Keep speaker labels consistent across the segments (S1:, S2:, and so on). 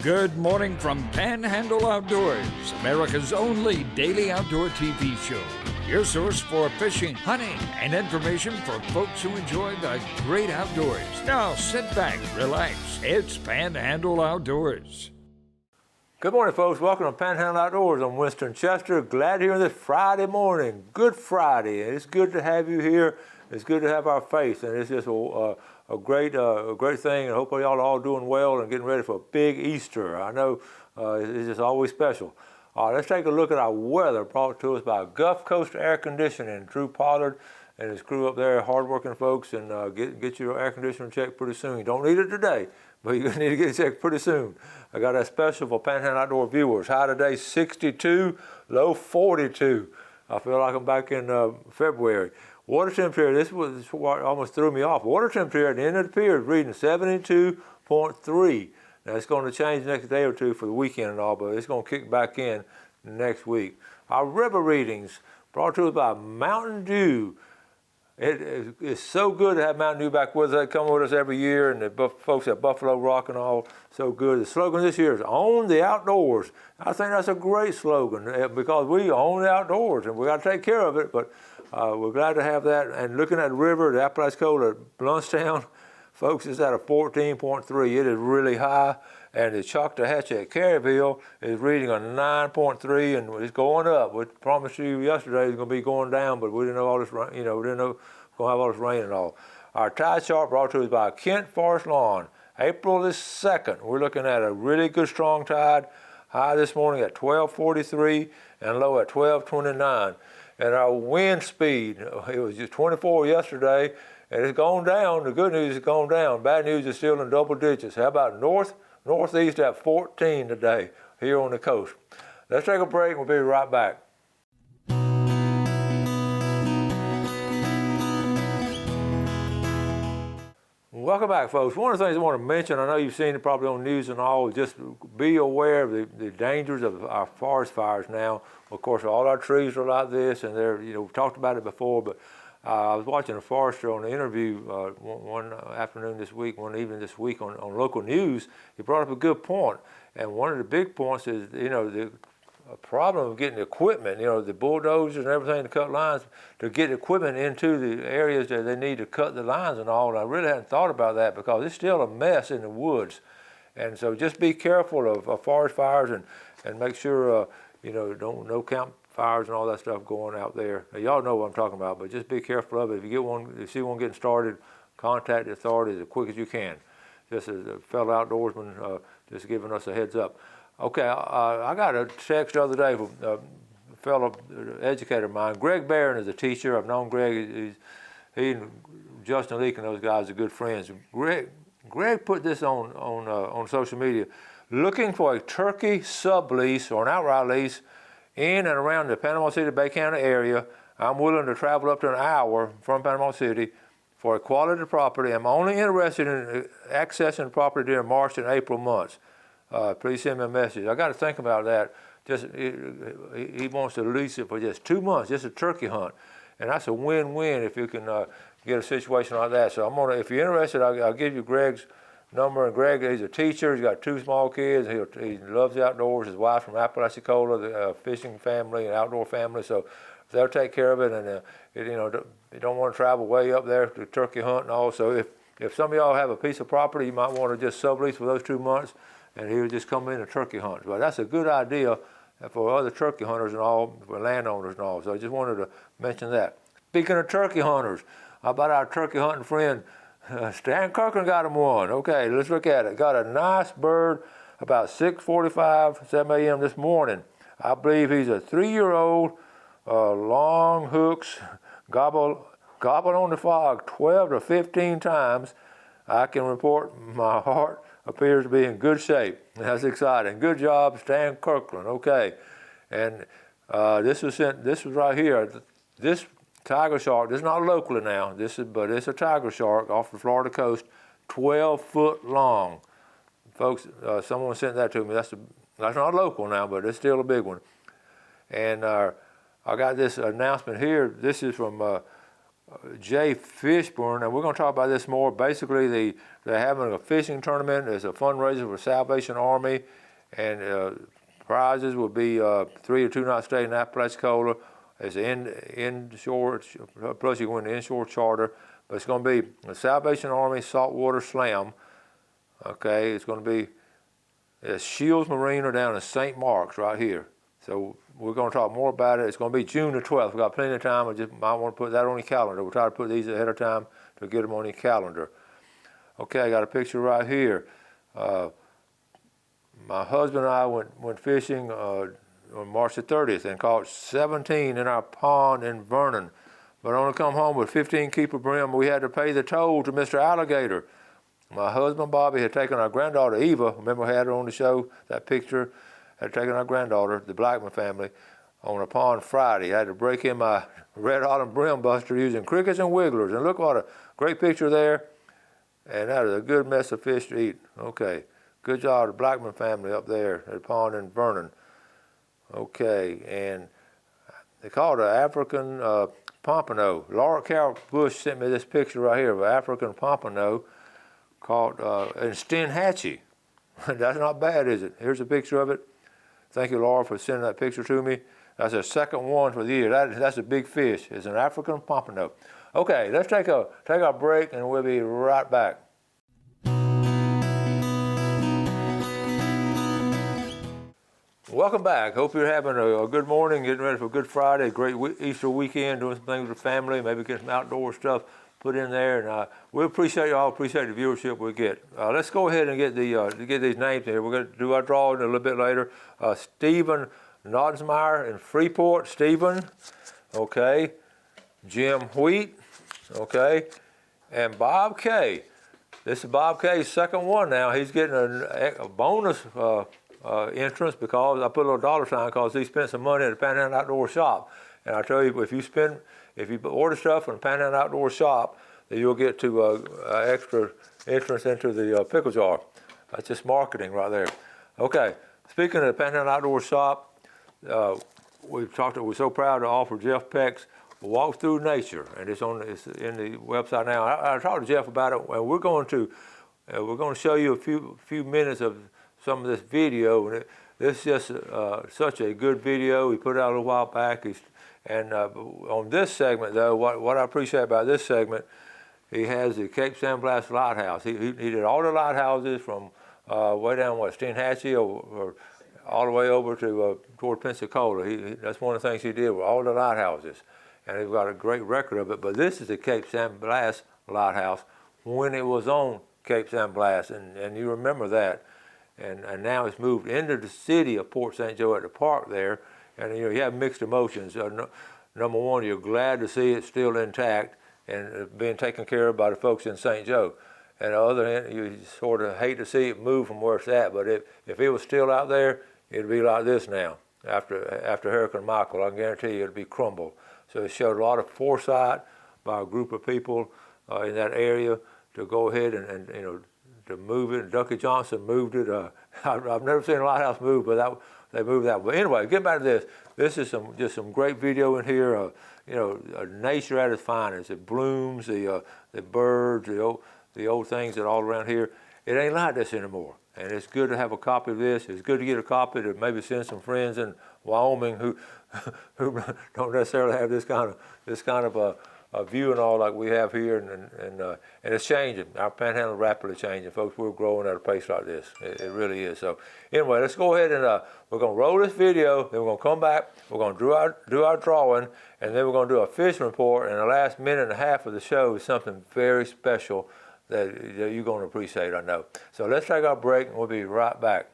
S1: Good morning from Panhandle Outdoors, America's only daily outdoor TV show. Your source for fishing, hunting, and information for folks who enjoy the great outdoors. Now sit back, relax. It's Panhandle Outdoors.
S2: Good morning, folks. Welcome to Panhandle Outdoors. I'm Winston Chester. Glad you're here this Friday morning. Good Friday. And it's good to have you here. It's good to have our face, and it's just a great thing. And hopefully y'all are all doing well and getting ready for a big Easter. I know it's just always special. All right, let's take a look at our weather brought to us by Gulf Coast Air Conditioning. Drew Pollard and his crew up there, hardworking folks, and get your air conditioner checked pretty soon. You don't need it today, but you're gonna need to get it checked pretty soon. I got that special for Panhandle Outdoor viewers. High today 62, low 42. I feel like I'm back in February. Water temperature, this was what almost threw me off. Water temperature at the end of the period reading 72.3. Now it's going to change the next day or two for the weekend and all, but it's going to kick back in next week. Our river readings brought to us by Mountain Dew. It's so good to have Mountain Dew back with us. They come with us every year, and the folks at Buffalo Rock and all, so good. The slogan this year is Own the Outdoors. I think that's a great slogan because we own the outdoors, and we got to take care of it, but we're glad to have that. And looking at the river, the Apalachicola at Bluntstown, folks, it's at a 14.3. It is really high. And the Choctawhatchee at Caryville is reading a 9.3, and it's going up. We promised you yesterday it's going to be going down, but we didn't know all this, we didn't know we're going to have all this rain and all. Our tide chart brought to us by Kent Forest Lawn. April the 2nd, we're looking at a really good strong tide. High this morning at 12:43 and low at 12:29. And our wind speed, it was just 24 yesterday, and it's gone down. The good news is it's gone down. Bad news is still in double digits. How about northeast at 14 today here on the coast? Let's take a break. We'll be right back. Welcome back, folks. One of the things I want to mention, I know you've seen it probably on news and all, just be aware of the dangers of our forest fires now. Of course, all our trees are like this, and they're, we've talked about it before, but I was watching a forester on the interview one afternoon this week, one evening this week on local news. He brought up a good point, and one of the big points is, the problem of getting equipment, the bulldozers and everything to cut lines, to get equipment into the areas that they need to cut the lines and all. And I really hadn't thought about that because it's still a mess in the woods. And so just be careful of forest fires and make sure, no campfires and all that stuff going out there. Now, y'all know what I'm talking about, but just be careful of it. If you see one getting started, contact the authorities as quick as you can. Just as a fellow outdoorsman, just giving us a heads up. Okay, I got a text the other day from a fellow educator of mine. Greg Barron is a teacher. I've known Greg. He and Justin Leake and those guys are good friends. Greg put this on social media. Looking for a turkey sublease or an outright lease in and around the Panama City, Bay County area. I'm willing to travel up to an hour from Panama City for a quality property. I'm only interested in accessing the property during March and April months. Please send me a message. I got to think about that. He wants to lease it for just 2 months, just a turkey hunt, and that's a win-win if you can get a situation like that. So if you're interested, I'll give you Greg's number. And Greg, he's a teacher. He's got 2 small kids. He loves the outdoors. His wife from Apalachicola, the fishing family and outdoor family. So they'll take care of it. And you don't want to travel way up there to turkey hunt and all. So if some of y'all have a piece of property, you might want to just sublease for those 2 months. And he would just come in and turkey hunt. But that's a good idea for other turkey hunters and all, for landowners and all. So I just wanted to mention that. Speaking of turkey hunters, how about our turkey hunting friend, Stan Kirkland got him one. Okay, let's look at it. Got a nice bird about 6:45, 7 a.m. this morning. I believe he's a 3-year-old, long hooks, gobble on the fog 12 to 15 times. I can report my heart appears to be in good shape. That's exciting. Good job, Stan Kirkland. Okay, and this was right here. This tiger shark. This is not locally now. But it's a tiger shark off the Florida coast, 12 foot long. Folks, someone sent that to me. That's not local now, but it's still a big one. And I got this announcement here. This is from Jay Fishburne, and we're going to talk about this more. Basically, they're having a fishing tournament. It's a fundraiser for Salvation Army, and prizes will be 3 or 2 night stay in Apalachicola. It's inshore, plus you can win the inshore charter. But it's going to be the Salvation Army Saltwater Slam. Okay, it's going to be at Shields Marina down in St. Mark's right here. So we're going to talk more about it. It's going to be June the 12th. We've got plenty of time. I just might want to put that on your calendar. We'll try to put these ahead of time to get them on your calendar. Okay, I got a picture right here. My husband and I went fishing on March the 30th and caught 17 in our pond in Vernon. But only come home with 15 keeper brim. We had to pay the toll to Mr. Alligator. My husband Bobby had taken our granddaughter Eva, remember we had her on the show, that picture, had taken our granddaughter, the Blackman family, on a pond Friday. I had to break in my red autumn brim buster using crickets and wigglers. And look what a great picture there. And that is a good mess of fish to eat. Okay, good job, the Blackman family up there at the pond in Vernon. Okay, and they call it an African pompano. Laura Carroll Bush sent me this picture right here of an African pompano called in Steinhatchee. That's not bad, is it? Here's a picture of it. Thank you, Laura, for sending that picture to me. That's the second one for the year. That's a big fish. It's an African pompano. Okay, let's take a break, and we'll be right back. Welcome back. Hope you're having a good morning, getting ready for Good Friday, great Easter weekend, doing some things with the family, maybe get some outdoor stuff put in there. And we appreciate y'all, appreciate the viewership we get. Let's go ahead and get these names here. We're going to do our drawing a little bit later. Stephen Nodsmeyer in Freeport. Stephen, okay. Jim Wheat, okay. And Bob K. This is Bob K's second one now. He's getting a bonus entrance because I put a little dollar sign because he spent some money at the Panhandle Outdoor Shop. And I tell you, if you order stuff from the Panhandle Outdoor Shop, then you'll get to extra entrance into the pickle jar. That's just marketing right there. Okay, speaking of the Panhandle Outdoor Shop, we're so proud to offer Jeff Peck's Walk Through Nature, and it's in the website now. I talked to Jeff about it, and we're going to show you a few minutes of some of this video, and this is just such a good video. We put it out a little while back. And on this segment, though, what I appreciate about this segment, he has the Cape San Blas Lighthouse. He did all the lighthouses from way down, Steinhatchee, or all the way over to toward Pensacola. That's one of the things he did with all the lighthouses. And he's got a great record of it. But this is the Cape San Blas Lighthouse when it was on Cape San Blas, and you remember that. And now it's moved into the city of Port St. Joe at the park there. And you have mixed emotions. Number one, you're glad to see it still intact and being taken care of by the folks in St. Joe. And on the other hand, you sort of hate to see it move from where it's at. But if it was still out there, it'd be like this now. After Hurricane Michael, I can guarantee you it'd be crumbled. So it showed a lot of foresight by a group of people in that area to go ahead and to move it. Ducky Johnson moved it. I've never seen a lighthouse move, but they moved that. But anyway, get back to this. This is just some great video in here. Nature at its finest. The blooms, the birds, the old things that are all around here. It ain't like this anymore. And it's good to have a copy of this. It's good to get a copy to maybe send some friends in Wyoming who don't necessarily have this kind of a view and all like we have here, and it's changing. Our Panhandle is rapidly changing, folks. We're growing at a pace like this. It really is. So anyway, let's go ahead and we're going to roll this video. Then we're going to come back. We're going to do our drawing, and then we're going to do a fishing report. And the last minute and a half of the show is something very special that you're going to appreciate, I know. So let's take our break, and we'll be right back.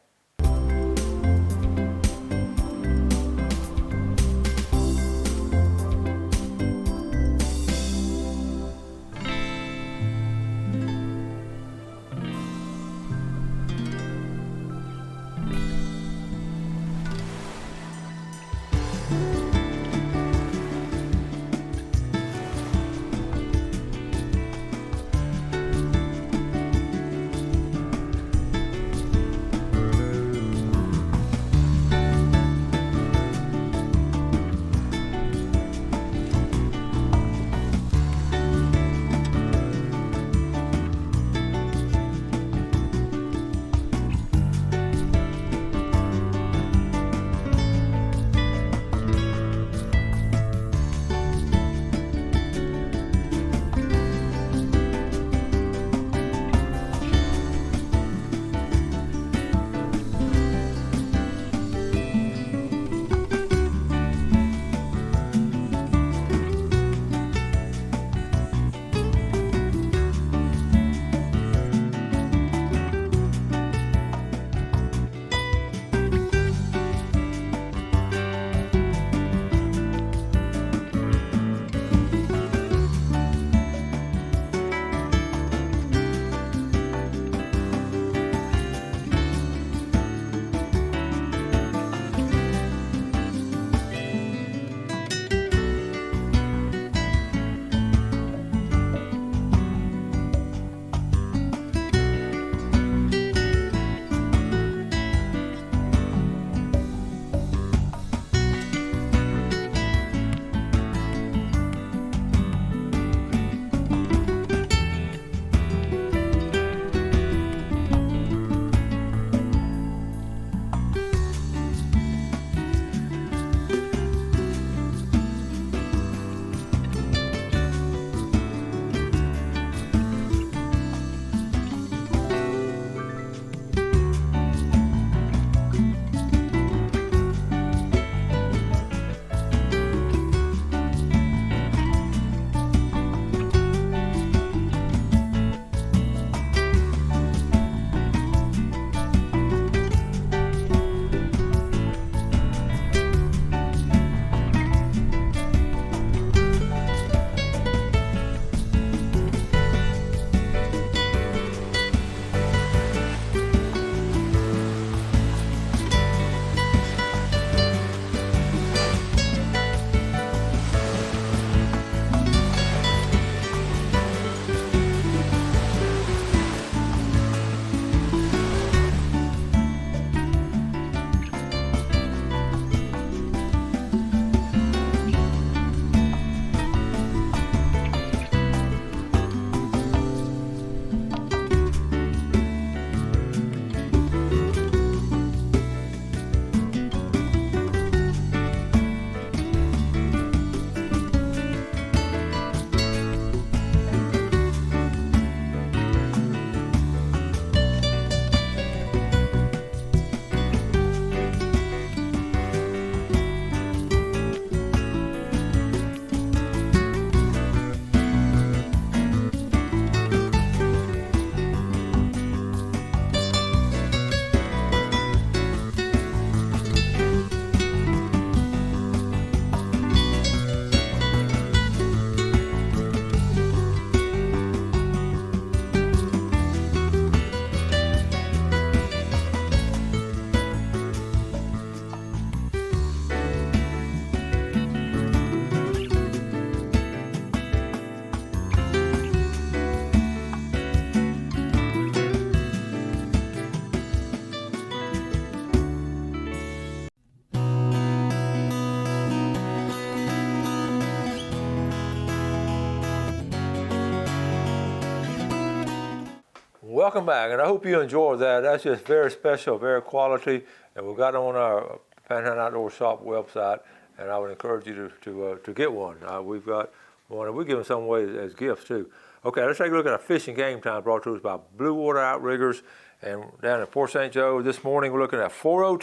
S2: Welcome back, and I hope you enjoyed that. That's just very special, very quality, and we've got it on our Panhandle Outdoor Shop website, and I would encourage you to get one. We've got one, and we're giving some away as gifts too. Okay, let's take a look at our fishing game time brought to us by Blue Water Outriggers, and down in Port St. Joe this morning we're looking at 4:02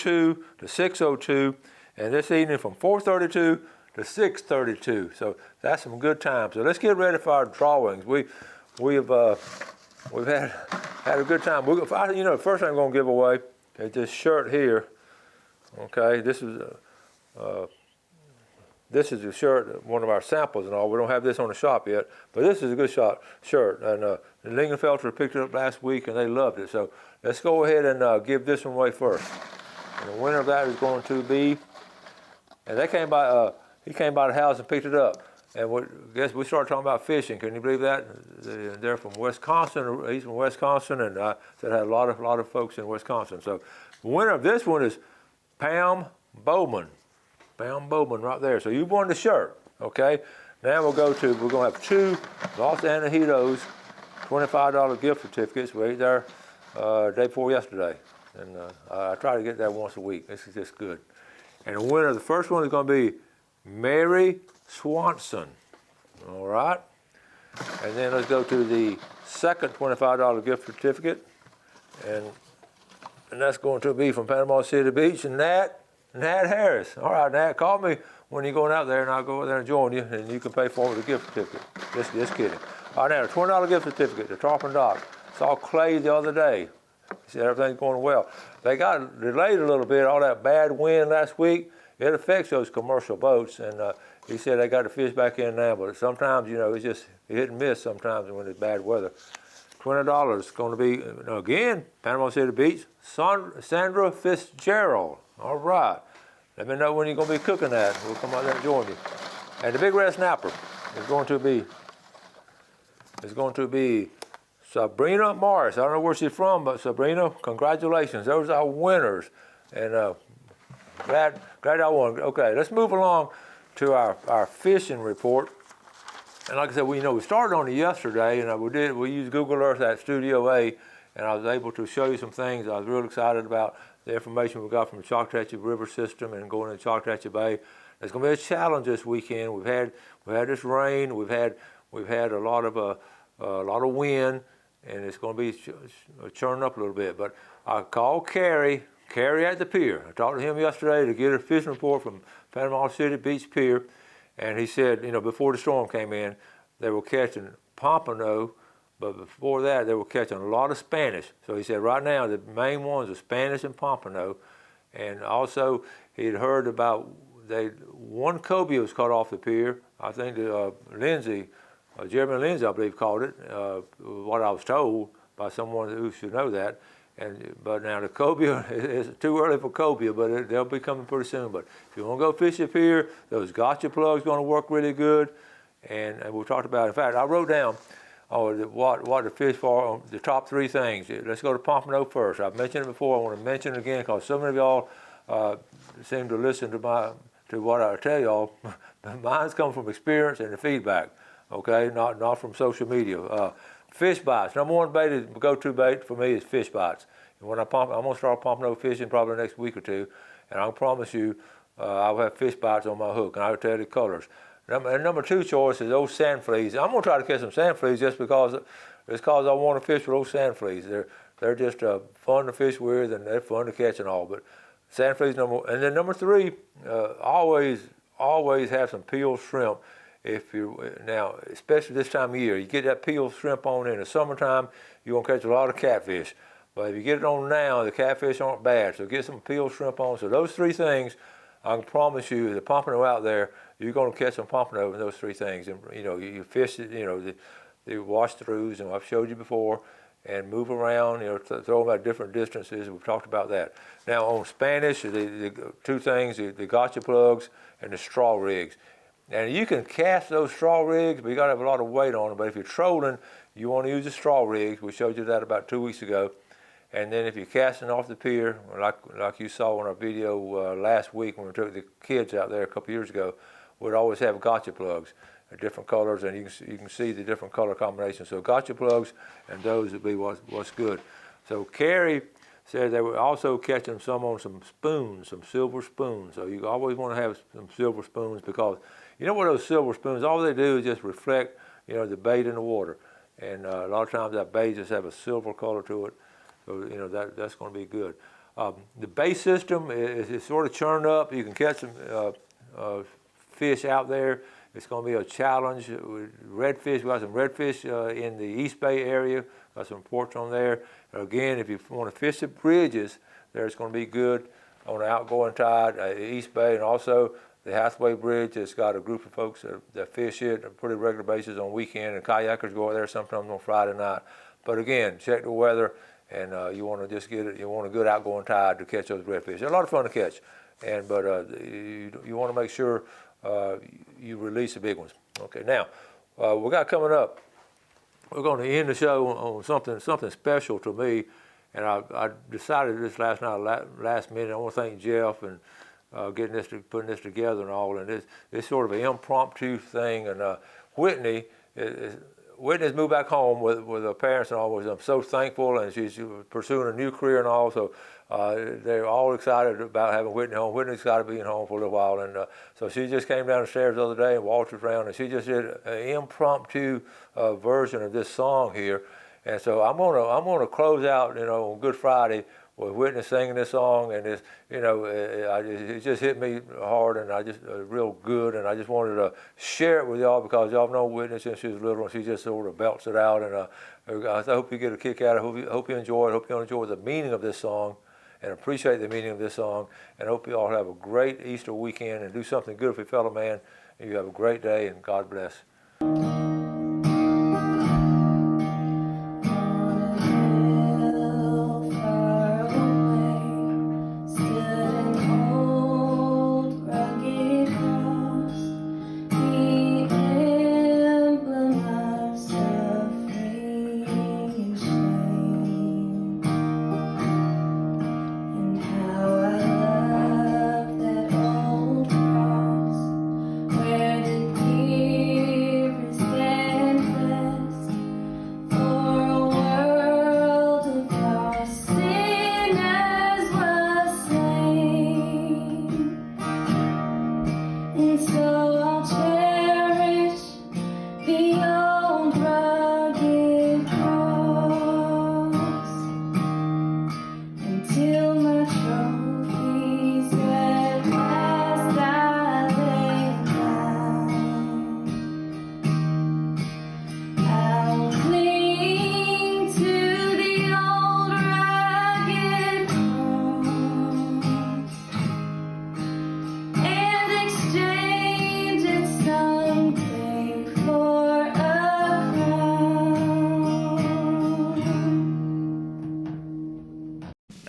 S2: to 6:02, and this evening from 4:32 to 6:32. So that's some good time. So let's get ready for our drawings. We've had a good time. The first thing I'm going to give away is this shirt here. Okay, this is a shirt, one of our samples and all. We don't have this on the shop yet, but this is a good shirt. And Lingenfelter picked it up last week, and they loved it. So let's go ahead and give this one away first. And the winner of that is going to be, and he came by the house and picked it up. And I guess we started talking about fishing. Can you believe that? They're from Wisconsin. He's from Wisconsin, and I said I had a lot of folks in Wisconsin. So the winner of this one is Pam Bowman. Pam Bowman right there. So you won the shirt, okay? Now we're going to have 2 Los Angeles $25 gift certificates. We ate there day before yesterday. And I try to get there once a week. This is just good. And the winner of the first one is going to be Mary Swanson. All right. And then let's go to the second $25 gift certificate. And that's going to be from Panama City Beach, and Nat Harris. All right, Nat, call me when you're going out there, and I'll go over there and join you, and you can pay for the gift certificate. Just kidding. All right, now, a $20 gift certificate to Tarpon Dock. Saw Clay the other day. He said everything's going well. They got delayed a little bit, all that bad wind last week. It affects those commercial boats, and he said they got to fish back in now, but sometimes, it's just hit and miss sometimes when it's bad weather. $20 is going to be, again, Panama City Beach, Sandra Fitzgerald. All right. Let me know when you're going to be cooking that. We'll come out there and join you. And the big red snapper is going to be Sabrina Morris. I don't know where she's from, but Sabrina, congratulations. Those are our winners. And glad I won. Okay, let's move along to our fishing report. And like I said, we started on it yesterday, and we used Google Earth at Studio A, and I was able to show you some things. I was real excited about the information we got from the Choctawhatchee River system and going into Choctawhatchee Bay. There's going to be a challenge this weekend. We've had this rain. We've had a lot of wind, and it's going to be churning up a little bit. But I called Carrie at the pier. I talked to him yesterday to get a fishing report from Panama City Beach Pier, and he said, before the storm came in, they were catching pompano, but before that, they were catching a lot of Spanish. So he said right now, the main ones are Spanish and pompano, and also he'd heard about one cobia was caught off the pier. I think Jeremy Lindsay, I believe, caught it, what I was told by someone who should know that. But now the cobia, it's too early for cobia, but they'll be coming pretty soon. But if you want to go fish the pier, those gotcha plugs going to work really good. And we talked about, in fact, I wrote down what to fish for, the top 3 things. Let's go to pompano first. I've mentioned it before. I want to mention it again because so many of y'all seem to listen to what I tell y'all. Mine's come from experience and the feedback, okay, not from social media. Fish bites. Number 1 bait go-to bait for me is fish bites. And when I'm going to start pompano fishing probably the next week or 2, and I promise you I'll have fish bites on my hook, and I'll tell you the colors. And number 2 choice is those sand fleas. I'm going to try to catch some sand fleas just because I want to fish with those sand fleas. They're just fun to fish with, and they're fun to catch and all. But sand fleas and then number 3, always have some peeled shrimp. Now, especially this time of year, you get that peeled shrimp on in the summertime, you're going to catch a lot of catfish. But if you get it on now, the catfish aren't bad. So get some peeled shrimp on. So those 3 things, I can promise you, the pompano out there, you're going to catch some pompano in those 3 things. And you fish it, the wash throughs, and I've showed you before, and move around, throw them at different distances. We've talked about that. Now on Spanish, the 2 things, the gotcha plugs and the straw rigs. And you can cast those straw rigs, but you got to have a lot of weight on them. But if you're trolling, you want to use the straw rigs. We showed you that about 2 weeks ago. And then if you're casting off the pier, like you saw in our video last week when we took the kids out there a couple years ago, we'd always have gotcha plugs. different colors, and you can see the different color combinations. So gotcha plugs, and those would be what's good. So Carrie said they were also catching some on some spoons, some silver spoons. So you always want to have some silver spoons, because you know what, those silver spoons, all they do is just reflect, you know, the bait in the water. And a lot of times that bait just have a silver color to it. So, you know, that's going to be good. The bait system is sort of churned up. You can catch some fish out there. It's going to be a challenge with redfish. We got some redfish in the East Bay area. Got some ports on there. Again, if you want to fish the bridges, there's going to be good on the outgoing tide, East Bay, and also the Hathaway Bridge. It's got a group of folks that fish it on a pretty regular basis on weekend, and kayakers go out there sometimes on Friday night. But again, check the weather, and you want to just get it. You want a good outgoing tide to catch those redfish. They're a lot of fun to catch, but you want to make sure you release the big ones. Okay, now we got coming up. We're going to end the show on something special to me, and I decided this last minute. I want to thank Jeff and putting this together and all. And it's sort of an impromptu thing. And Whitney's moved back home with her parents and all. I'm so thankful, and she's pursuing a new career and all. So they're all excited about having Whitney home. Whitney's excited being home for a little while, and so she just came down the stairs the other day and walked us around, and she just did an impromptu version of this song here. And so I'm gonna close out, you know, on Good Friday with Whitney singing this song, and it's, you know, it just hit me hard, and I just real good, and I just wanted to share it with y'all, because y'all know Whitney since she was little, and she just sort of belts it out, and I hope you get a kick out of it. Hope you enjoy it. Hope you enjoy the meaning of this song, and appreciate the meaning of this song, and hope you all have a great Easter weekend and do something good for your fellow man. And you have a great day, and God bless.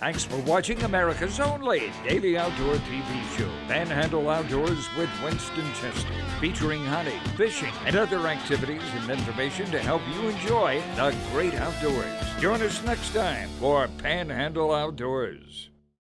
S1: Thanks for watching America's only daily outdoor TV show, Panhandle Outdoors with Winston Chester, featuring hunting, fishing, and other activities and information to help you enjoy the great outdoors. Join us next time for Panhandle Outdoors.